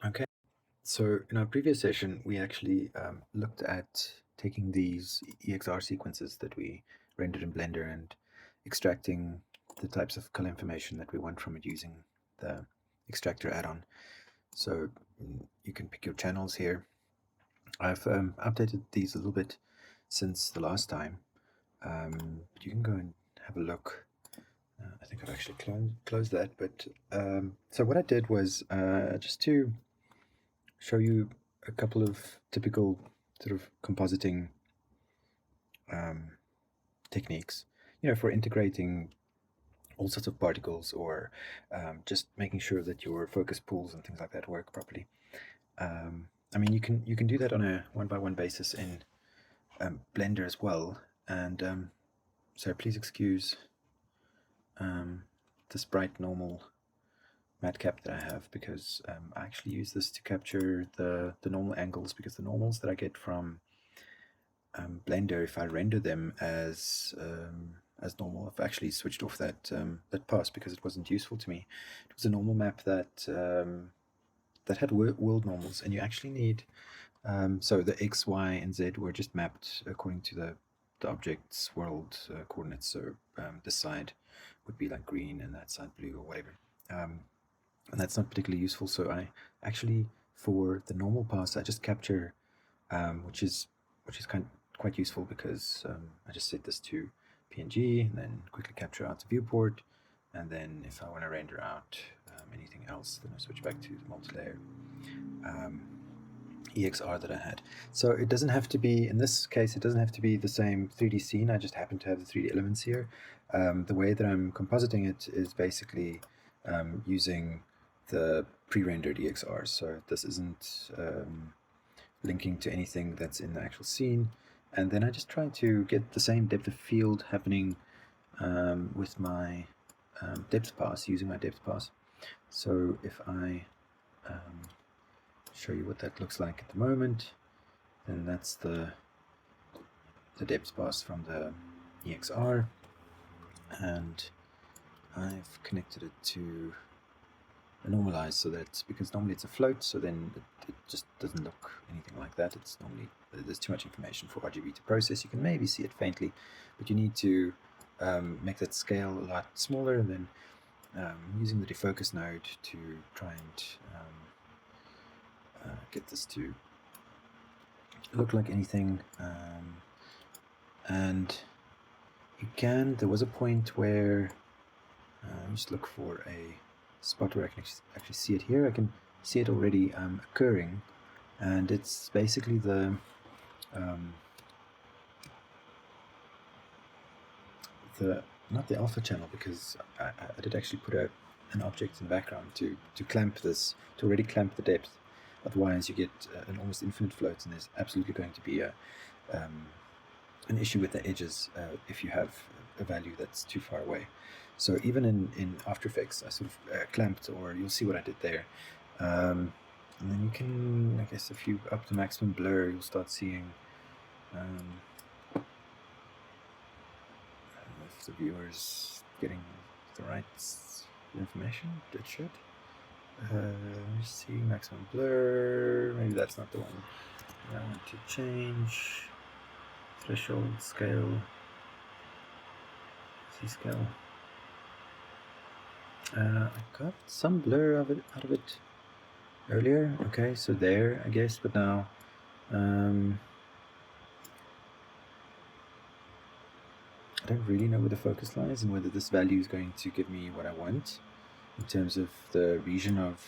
Okay, so in our previous session, we actually looked at taking these EXR sequences that we rendered in Blender and extracting the types of color information that we want from it using the extractor add-on. So you can pick your channels here. I've updated these a little bit since the last time, but you can go and have a look. I think I've actually closed that, but so what I did was just to show you a couple of typical sort of compositing um, techniques, for integrating all sorts of particles or just making sure that your focus pools and things like that work properly. I mean, you can do that on a one-by-one basis in Blender as well. And so please excuse this bright normal matcap that I have, because I actually use this to capture the normal angles, because the normals that I get from Blender, if I render them as normal, I've actually switched off that pass because it wasn't useful to me. It was a normal map that that had world normals, and you actually need so the X, Y, and Z were just mapped according to the object's world coordinates. So this side would be like green and that side blue or whatever. And that's not particularly useful. So I actually, for the normal pass, I just capture, which is quite useful, because I just set this to PNG and then quickly capture out the viewport, and then if I want to render out anything else, then I switch back to the multi-layer EXR that I had. So it doesn't have to be, in this case, it doesn't have to be the same 3D scene. I just happen to have the 3D elements here. The way that I'm compositing it is basically using the pre-rendered EXR. So this isn't linking to anything that's in the actual scene. And then I just try to get the same depth of field happening with my depth pass, using my depth pass. So if I show you what that looks like at the moment, then that's the depth pass from the EXR, and I've connected it to a normalize, so that, because normally it's a float, so then it just doesn't look anything like that. It's normally, there's too much information for RGB to process. You can maybe see it faintly, but you need to make that scale a lot smaller, and then using the defocus node to try and get this to look like anything. And you can, there was a point where, just look for a spot where I can actually see it here. I can see it already occurring, and it's basically the not the alpha channel, because I did actually put an object in the background to clamp this, to already clamp the depth. Otherwise you get an almost infinite float, and there's absolutely going to be an issue with the edges if you have a value that's too far away. So even in After Effects, I sort of clamped, or you'll see what I did there. And then you can, I guess, if you up the maximum blur, you'll start seeing, I don't know if the viewer's getting the right information. It should. See maximum blur, maybe that's not the one. I want to change threshold, scale, see scale. I got some blur out of it earlier. Okay, so there, I guess, but now I don't really know where the focus lies and whether this value is going to give me what I want in terms of the region of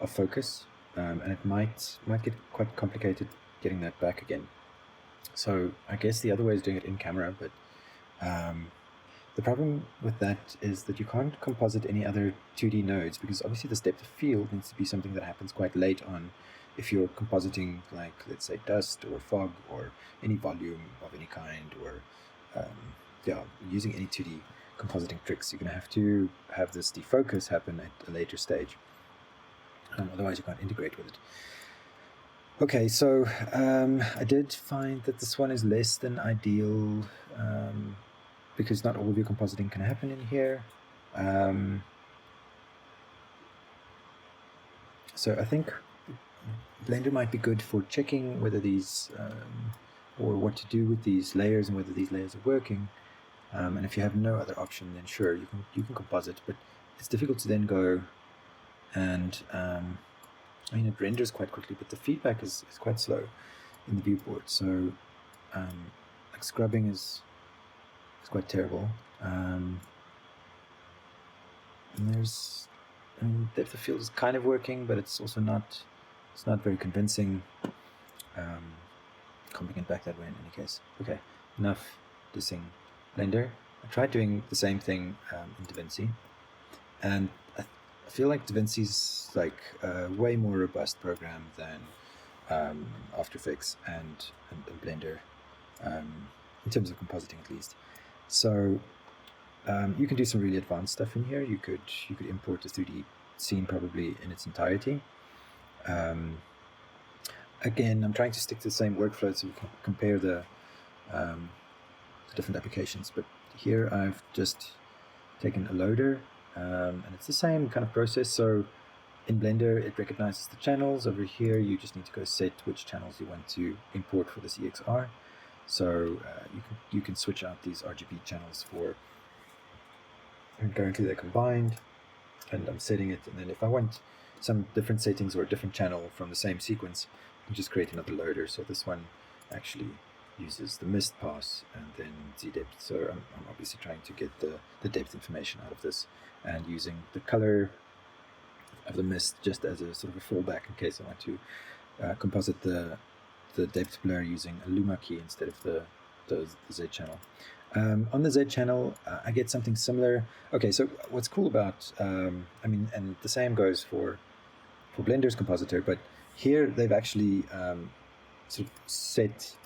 focus, and it might get quite complicated getting that back again. So I guess the other way is doing it in camera, but the problem with that is that you can't composite any other 2D nodes, because obviously this depth of field needs to be something that happens quite late on. If you're compositing, like, let's say, dust or fog or any volume of any kind, or using any 2D compositing tricks, you're going to have this defocus happen at a later stage. Otherwise you can't integrate with it. Okay, so I did find that this one is less than ideal, because not all of your compositing can happen in here. So I think Blender might be good for checking whether these, or what to do with these layers and whether these layers are working. And if you have no other option, then sure, you can composite, but it's difficult to then go and, I mean, it renders quite quickly, but the feedback is quite slow in the viewport. So like scrubbing is quite terrible. And there's, I mean, depth of field is kind of working, but it's also not, it's not very convincing. Comping it back that way in any case. Okay, enough dissing Blender. I tried doing the same thing in DaVinci, and I feel like DaVinci's like a way more robust program than After Effects and Blender, in terms of compositing at least. So you can do some really advanced stuff in here. You could import the 3D scene probably in its entirety. Again, I'm trying to stick to the same workflow so we can compare the different applications. But here I've just taken a loader, and it's the same kind of process. So in Blender, it recognizes the channels. Over here, you just need to go set which channels you want to import for this EXR. So you can switch out these RGB channels for, and currently they're combined, and I'm setting it. And then if I want some different settings or a different channel from the same sequence, I can just create another loader. So this one actually uses the mist pass and then Z depth. So I'm obviously trying to get the depth information out of this, and using the color of the mist just as a sort of a fallback in case I want to composite the depth blur using a luma key instead of the Z channel. On the Z channel, I get something similar. Okay, so what's cool about, I mean, and the same goes for Blender's compositor, but here they've actually sort of set,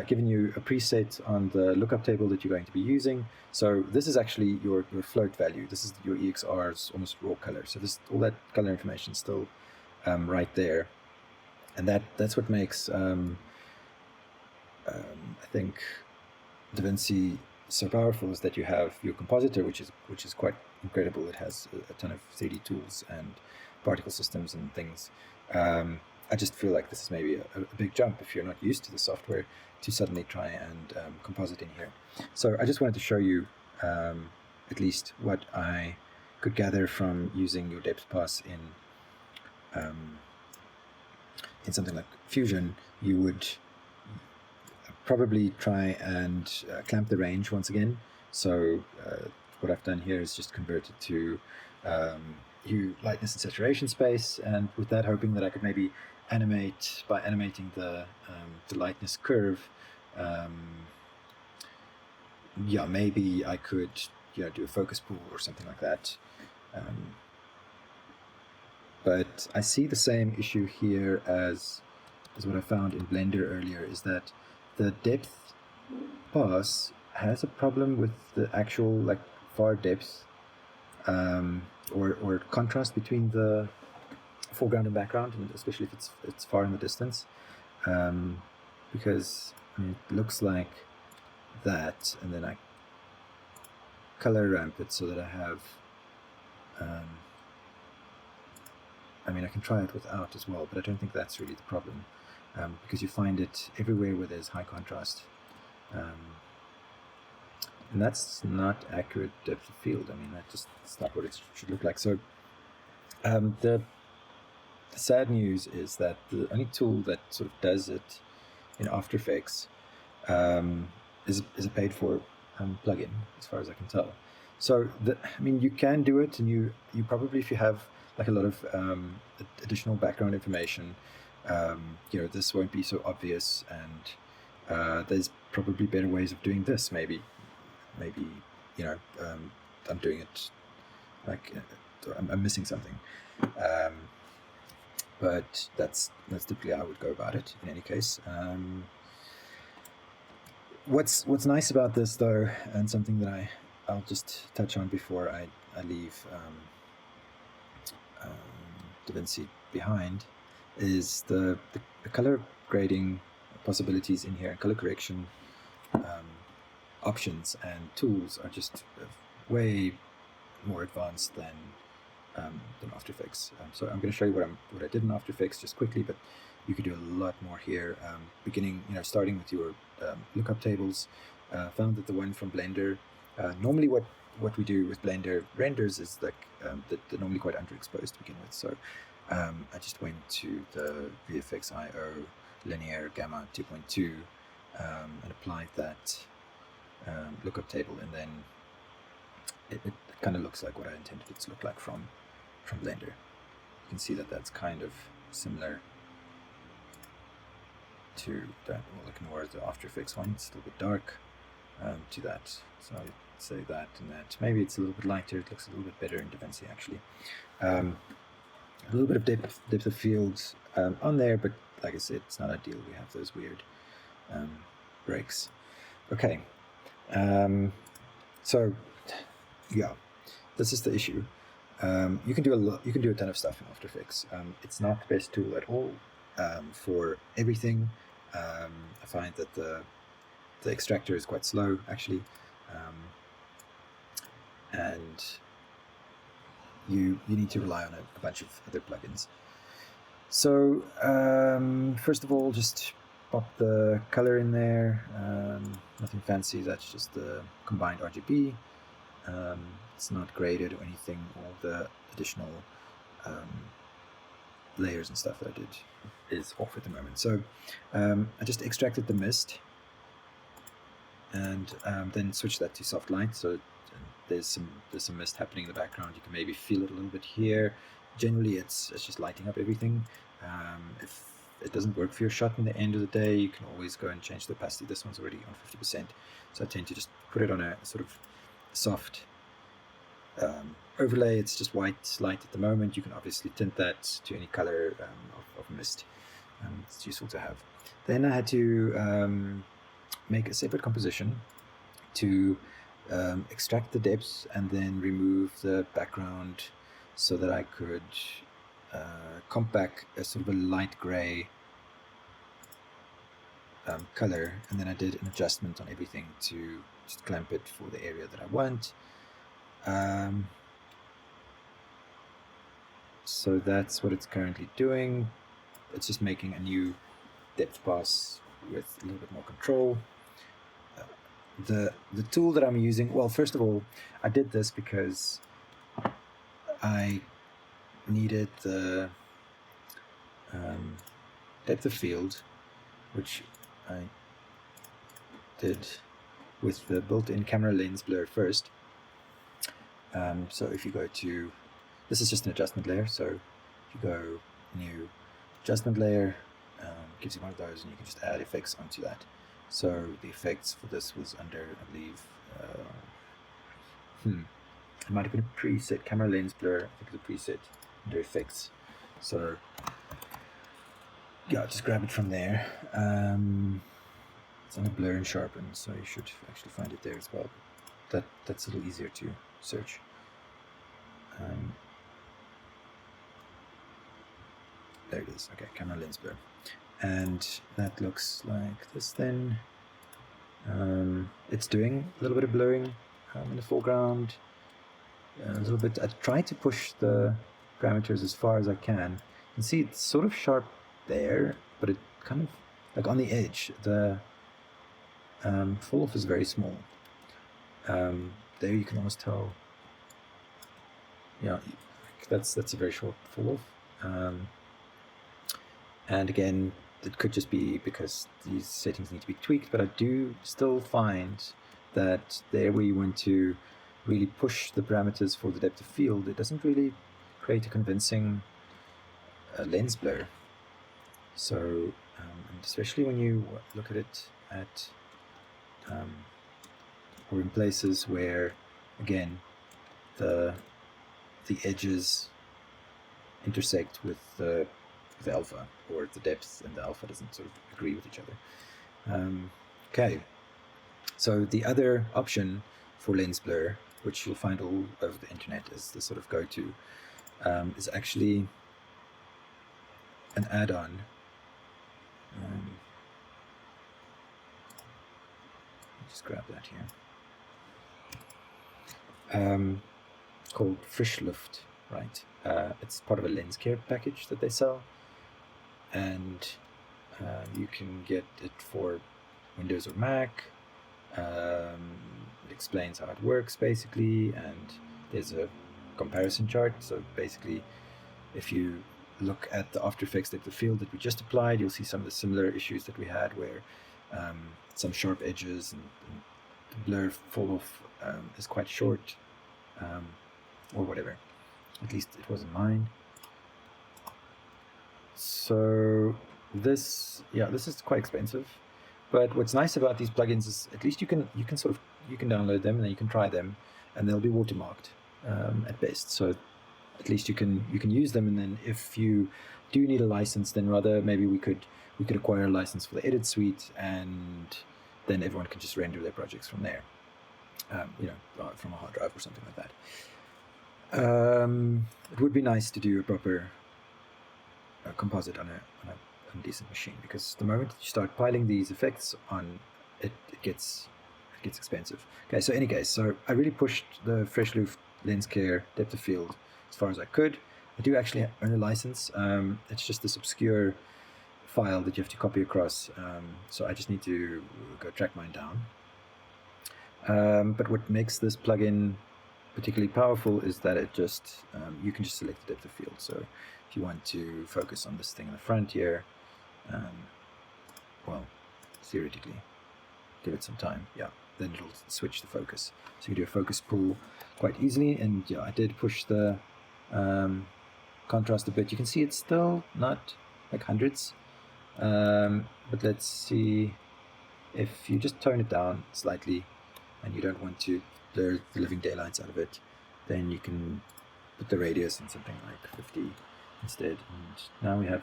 given you a preset on the lookup table that you're going to be using. So this is actually your float value. This is your EXR's almost raw color. So this, all that color information is still right there. And that's what makes, I think, DaVinci so powerful, is that you have your compositor, which is quite incredible. It has a ton of 3D tools and particle systems and things. I just feel like this is maybe a big jump if you're not used to the software to suddenly try and composite in here. So I just wanted to show you at least what I could gather from using your depth pass in something like Fusion. You would probably try and clamp the range once again. So what I've done here is just convert it to hue, lightness, and saturation space, and with that hoping that I could maybe animate by animating the lightness curve. Yeah, maybe I could do a focus pool or something like that. But I see the same issue here as what I found in Blender earlier, is that the depth pass has a problem with the actual like far depth or contrast between the foreground and background, and especially if it's far in the distance, because I mean, it looks like that, and then I color ramp it so that I have I mean, I can try it without as well, but I don't think that's really the problem, because you find it everywhere where there's high contrast, and that's not accurate depth of field. I mean, it's not what it should look like. So the sad news is that the only tool that sort of does it in After Effects is a paid-for plugin, as far as I can tell. So I mean, you can do it, and you probably, if you have like a lot of additional background information, this won't be so obvious, and there's probably better ways of doing this. Maybe I'm doing it like I'm missing something, but that's typically how I would go about it in any case. What's nice about this though, and something that I'll just touch on before I leave DaVinci behind, is the color grading possibilities in here, and color correction options and tools are just way more advanced than than After Effects. So I'm going to show you what I did in After Effects just quickly, but you could do a lot more here. Beginning, starting with your lookup tables. Found that the one from Blender, normally what we do with Blender renders is like they're normally quite underexposed to begin with. So I just went to the VFX.io linear gamma 2.2 and applied that lookup table, and then it kind of looks like what I intended it to look like from Blender. You can see that that's kind of similar to that. We'll ignore the After Effects one, it's a little bit dark to that. So I'd say that and that. Maybe it's a little bit lighter, it looks a little bit better in DaVinci actually. A little bit of depth of field on there, but like I said, it's not ideal. We have those weird breaks. Okay, so yeah, this is the issue. You can do a lot. You can do a ton of stuff in After Effects. It's not the best tool at all for everything. I find that the extractor is quite slow actually, and you need to rely on a bunch of other plugins. So first of all, just pop the color in there. Nothing fancy. That's just the combined RGB. It's not graded or anything. All the additional layers and stuff that I did is off at the moment. So I just extracted the mist and then switched that to soft light. So there's some mist happening in the background. You can maybe feel it a little bit here. Generally, it's just lighting up everything. If it doesn't work for your shot in the end of the day, you can always go and change the opacity. This one's already on 50%, so I tend to just put it on a sort of soft overlay. It's just white light at the moment. You can obviously tint that to any color of mist. It's useful to have. Then I had to make a separate composition to extract the depths and then remove the background so that I could comp back a sort of a light gray color, and then I did an adjustment on everything to just clamp it for the area that I want. So that's what it's currently doing. It's just making a new depth pass with a little bit more control. The tool that I'm using, well, first of all, I did this because I needed the depth of field, which I did with the built-in camera lens blur first. So if you go to, this is just an adjustment layer, so if you go new adjustment layer, gives you one of those, and you can just add effects onto that. So the effects for this was under, I believe, it might have been a preset, camera lens blur, I think it's a preset under effects. So yeah, just grab it from there. It's under blur and sharpen, so you should actually find it there as well. That's a little easier to search. There it is. Okay, camera lens blur, and that looks like this. Then it's doing a little bit of blurring in the foreground. A little bit. I try to push the parameters as far as I can. You can see it's sort of sharp there, but it kind of like on the edge. The fall off is very small. There you can almost tell. Yeah, that's a very short fall off. And again, it could just be because these settings need to be tweaked, but I do still find that there where you want to really push the parameters for the depth of field, it doesn't really create a convincing lens blur. So, and especially when you look at it at or in places where, again, the edges intersect with the alpha, or the depth and the alpha doesn't sort of agree with each other. Okay, so the other option for lens blur, which you'll find all over the internet as the sort of go-to, is actually an add-on. Just grab that here. Called Frischluft, right? It's part of a lens care package that they sell, and you can get it for Windows or Mac. It explains how it works basically, and there's a comparison chart. So basically, if you look at the After Effects depth of field that we just applied, you'll see some of the similar issues that we had, where some sharp edges and the blur fall off is quite short, or whatever. At least it wasn't mine. So this is quite expensive. But what's nice about these plugins is at least you can download them and then you can try them, and they'll be watermarked at best. So at least you can use them, and then if you do need a license, then rather maybe we could acquire a license for the edit suite, and then everyone can just render their projects from there, from a hard drive or something like that. It would be nice to do a proper composite on a decent machine, because the moment you start piling these effects on, it gets expensive. Okay, so any case, so I really pushed the Fresh Loop lens care depth of field as far as I could. I do actually own a license. It's just this obscure file that you have to copy across, so I just need to go track mine down. But what makes this plugin particularly powerful is that it just you can just select the depth of field. So if you want to focus on this thing in the front here, well, theoretically, give it some time, then it'll switch the focus. So you can do a focus pull quite easily, and I did push the contrast a bit. You can see it's still not like hundreds, but let's see. If you just tone it down slightly and you don't want to blur the living daylights out of it, then you can put the radius on something like 50 instead, and now we have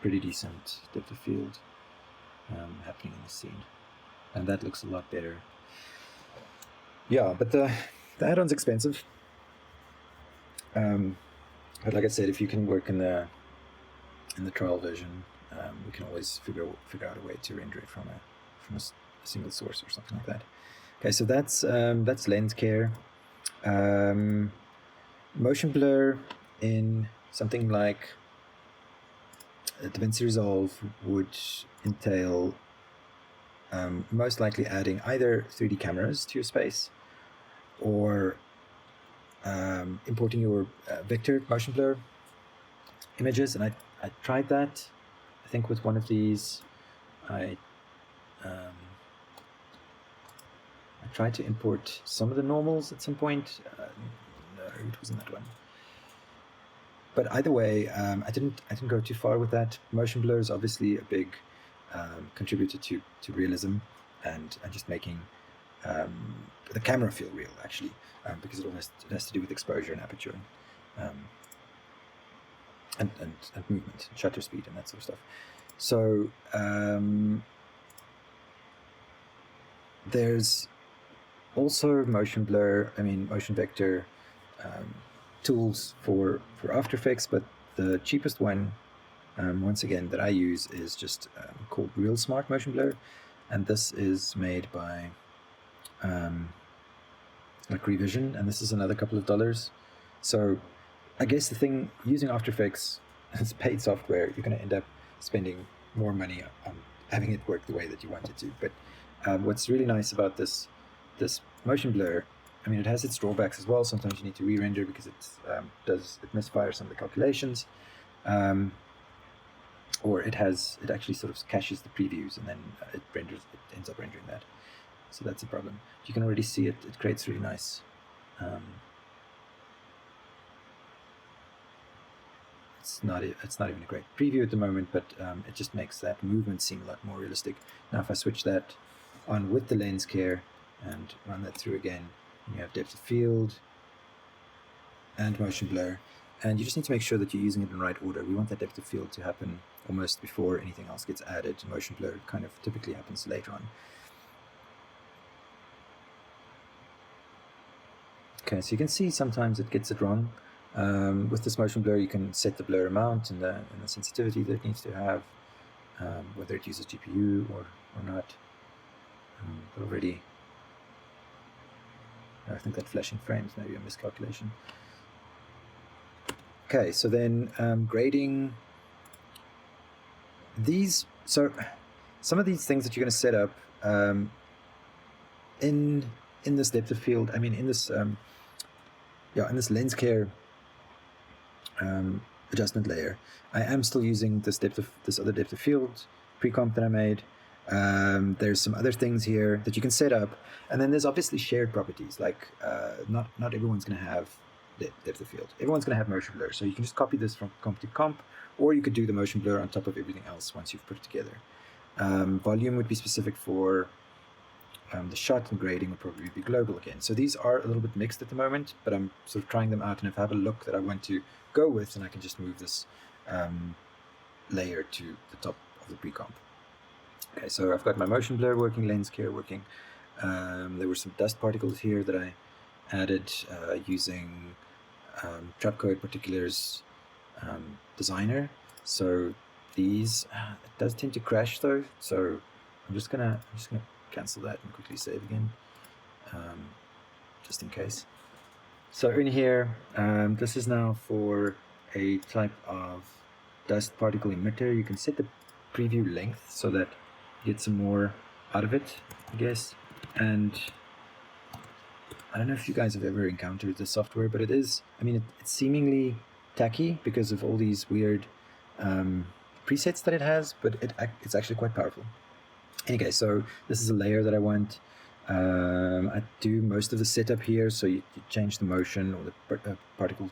pretty decent depth of field happening in the scene, and that looks a lot better. But the add-on's expensive, but like I said, if you can work in the trial version, we can always figure out a way to render it from a single source or something like that. Okay, so that's lens care. Motion blur in something like DaVinci Resolve would entail most likely adding either 3D cameras to your space, or importing your vector motion blur images. And I tried that, I think, with one of these. I tried to import some of the normals at some point. No, it wasn't that one. But either way, I didn't go too far with that. Motion blur is obviously a big contributor to realism, and just making the camera feel real, actually, because it has to do with exposure and aperture, and movement, and shutter speed, and that sort of stuff. So there's also motion vector tools for After Effects, but the cheapest one, once again, that I use is just called Real Smart Motion Blur, and this is made by like Revision, and this is another couple of dollars. So I guess the thing, using After Effects as paid software, you're going to end up spending more money on having it work the way that you want it to. But what's really nice about this motion blur, it has its drawbacks as well. Sometimes you need to re-render because it misfires some of the calculations, or it actually sort of caches the previews, and then it ends up rendering that. So that's a problem. You can already see it creates really nice. It's not even a great preview at the moment, but it just makes that movement seem a lot more realistic. Now, if I switch that on with the lens care and run that through again, you have depth of field and motion blur, and you just need to make sure that you're using it in the right order. We want that depth of field to happen almost before anything else gets added. Motion blur kind of typically happens later on. Okay, so you can see sometimes it gets it wrong. With this motion blur, you can set the blur amount and the sensitivity that it needs to have, whether it uses GPU or not. Already, I think that flashing frames may be a miscalculation. Okay, so then grading these. So some of these things that you're going to set up in this depth of field. I mean, in this in this lens care adjustment layer, I am still using this other depth of field pre-comp that I made. There's some other things here that you can set up, and then there's obviously shared properties. Like not everyone's going to have depth of field. Everyone's going to have motion blur, so you can just copy this from comp to comp, or you could do the motion blur on top of everything else once you've put it together. Volume would be specific for the shot, and grading would probably be global again. So these are a little bit mixed at the moment, but I'm sort of trying them out, and if I have a look that I want to go with, then I can just move this layer to the top of the pre-comp. Okay, so I've got my motion blur working, lens care working. There were some dust particles here that I added using Trapcode Particulars Designer. So these, it does tend to crash though, so I'm just gonna cancel that and quickly save again, just in case. So in here, this is now for a type of dust particle emitter. You can set the preview length so that you get some more out of it, I guess. And I don't know if you guys have ever encountered this software, but it is, I mean, it's seemingly tacky because of all these weird presets that it has, but it's actually quite powerful. Anyway, so this is a layer that I want. I do most of the setup here, so you change the motion or the particle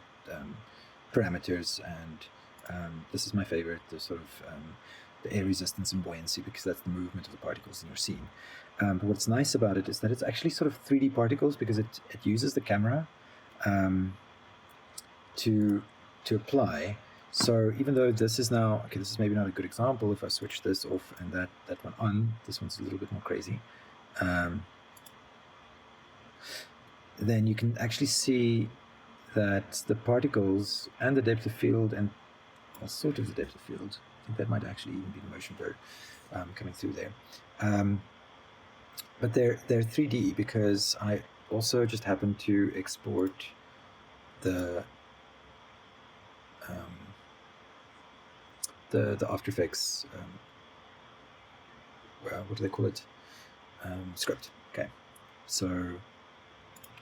parameters, and this is my favorite, the sort of the air resistance and buoyancy, because that's the movement of the particles in your scene. But what's nice about it is that it's actually sort of 3D particles, because it uses the camera to apply. So even though this is now, okay, this is maybe not a good example. If I switch this off and that one on, this one's a little bit more crazy. Then you can actually see that the particles and the depth of field, and well, sort of the depth of field, I think that might actually even be the motion blur coming through there. But they're 3D because I also just happen to export the After Effects, what do they call it? Script. Okay, so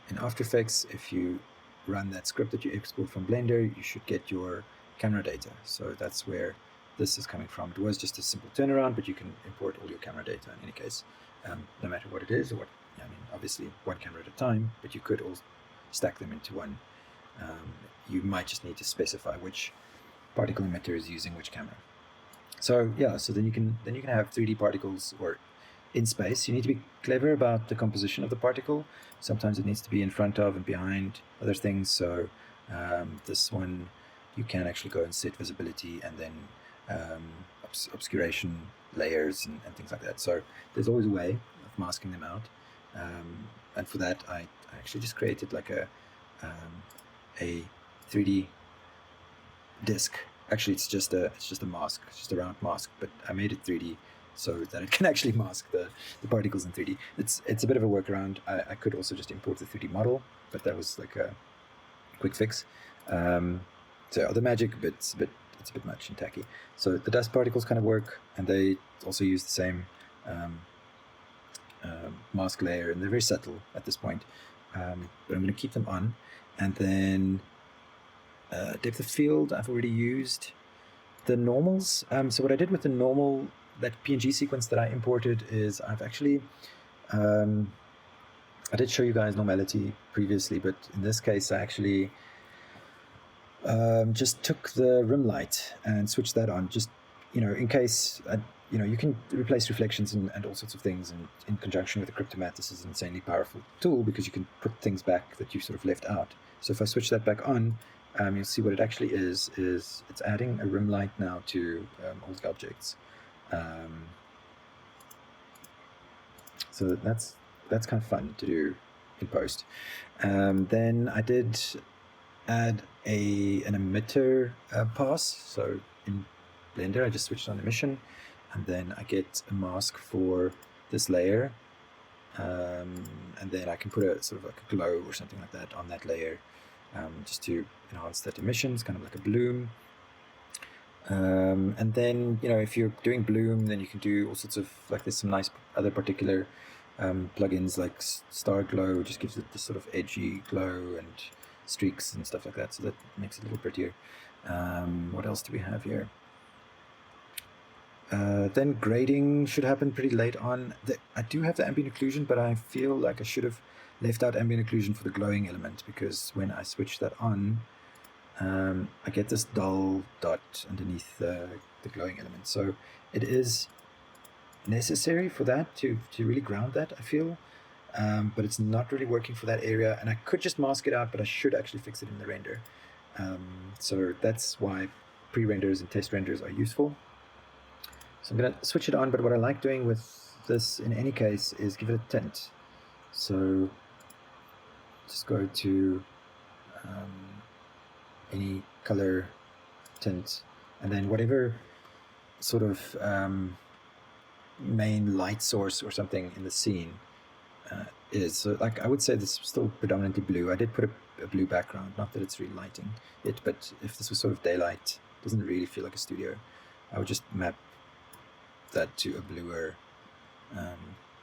in After Effects, if you run that script that you export from Blender, you should get your camera data. So that's where this is coming from. It was just a simple turnaround, but you can import all your camera data in any case, no matter what it is, or what, I mean, obviously one camera at a time, but you could all stack them into one. You might just need to specify which particle emitter is using which camera. So yeah, so then you can have 3D particles or in space. You need to be clever about the composition of the particle. Sometimes it needs to be in front of and behind other things. So this one, you can actually go and set visibility and then obscuration layers and things like that. So there's always a way of masking them out. And for that, I actually just created like a 3D disc. Actually, it's just a mask, it's just a round mask, but I made it 3D so that it can actually mask the particles in 3D. It's a bit of a workaround. I could also just import the 3D model, but that was like a quick fix. So the magic, but it's a bit much and tacky. So the dust particles kind of work, and they also use the same mask layer, and they're very subtle at this point. But I'm going to keep them on, and then depth of field, I've already used the normals. So what I did with the normal, that PNG sequence that I imported, is I've actually, I did show you guys normality previously, but in this case I actually just took the rim light and switched that on, just, in case, you can replace reflections and all sorts of things, and in conjunction with the Cryptomat, this is an insanely powerful tool because you can put things back that you sort of left out. So if I switch that back on, you'll see what it actually is it's adding a rim light now to all the objects. So that's kind of fun to do in post. Then I did add an emitter pass. So in Blender, I just switched on emission, and then I get a mask for this layer, and then I can put a sort of like a glow or something like that on that layer. just to enhance that emissions, kind of like a bloom. And then, if you're doing bloom, then you can do all sorts of, like, there's some nice other particular plugins like Star Glow, just gives it this sort of edgy glow and streaks and stuff like that, so that makes it a little prettier. What else do we have here? Then grading should happen pretty late on. I do have the ambient occlusion, but I feel like I should have left out ambient occlusion for the glowing element, because when I switch that on, I get this dull dot underneath the glowing element. So it is necessary for that to really ground that, I feel. But it's not really working for that area, and I could just mask it out, but I should actually fix it in the render. So that's why pre-renders and test renders are useful. So I'm going to switch it on, but what I like doing with this in any case is give it a tint. So just go to any color tint, and then whatever sort of main light source or something in the scene is. So, like, I would say this is still predominantly blue. I did put a blue background, not that it's really lighting it, but if this was sort of daylight, it doesn't really feel like a studio, I would just map that to a bluer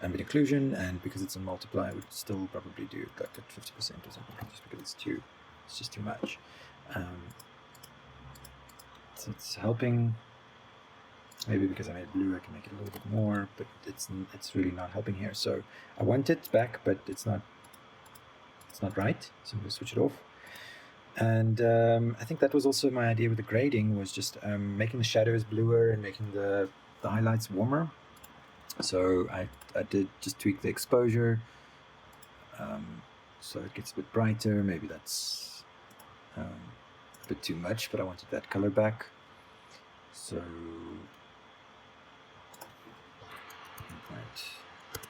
ambient occlusion, and because it's a multiply, I would still probably do like at 50% or something, just because it's just too much. So it's helping. Maybe because I made blue, I can make it a little bit more, but it's really not helping here. So I want it back, but it's not right. So I'm going to switch it off. And I think that was also my idea with the grading, was just making the shadows bluer and making the highlights warmer. So I did just tweak the exposure, so it gets a bit brighter. Maybe that's a bit too much, but I wanted that color back. So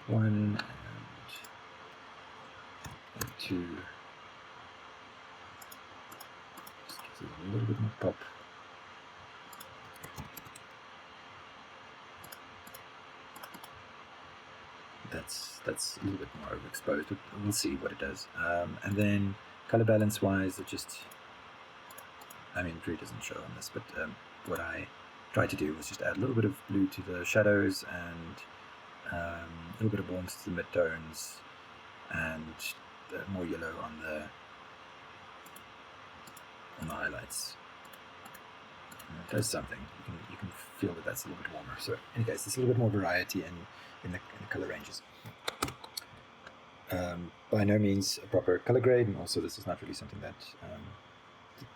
one and two, just gives it a little bit more pop. That's a little bit more overexposed, but we'll see what it does. And then color balance wise, it just, I mean, it really doesn't show on this, but what I tried to do was just add a little bit of blue to the shadows, and a little bit of warmth to the midtones, and more yellow on the highlights. And it does something. You can feel that that's a little bit warmer. So, in any case, there's a little bit more variety in the color ranges. By no means a proper color grade, and also this is not really something that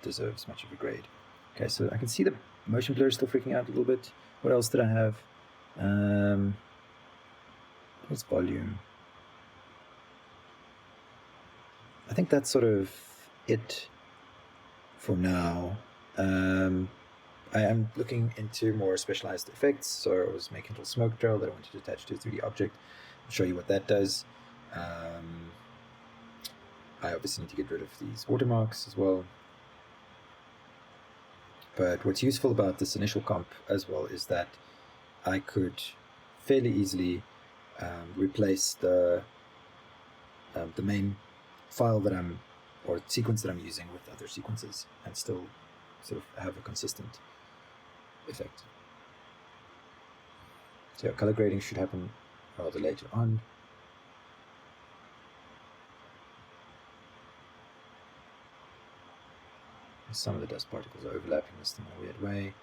deserves much of a grade. Okay, so I can see the motion blur is still freaking out a little bit. What else did I have? What's volume? I think that's sort of it for now. I am looking into more specialized effects, so I was making a little smoke trail that I wanted to attach to a 3D object. I'll show you what that does. I obviously need to get rid of these watermarks as well. But what's useful about this initial comp as well is that I could fairly easily replace the main file that or sequence that I'm using with other sequences, and still sort of have a consistent effect. So yeah, color grading should happen rather later on. Some of the dust particles are overlapping this in a weird way,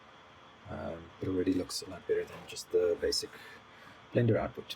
but it already looks a lot better than just the basic Blender output.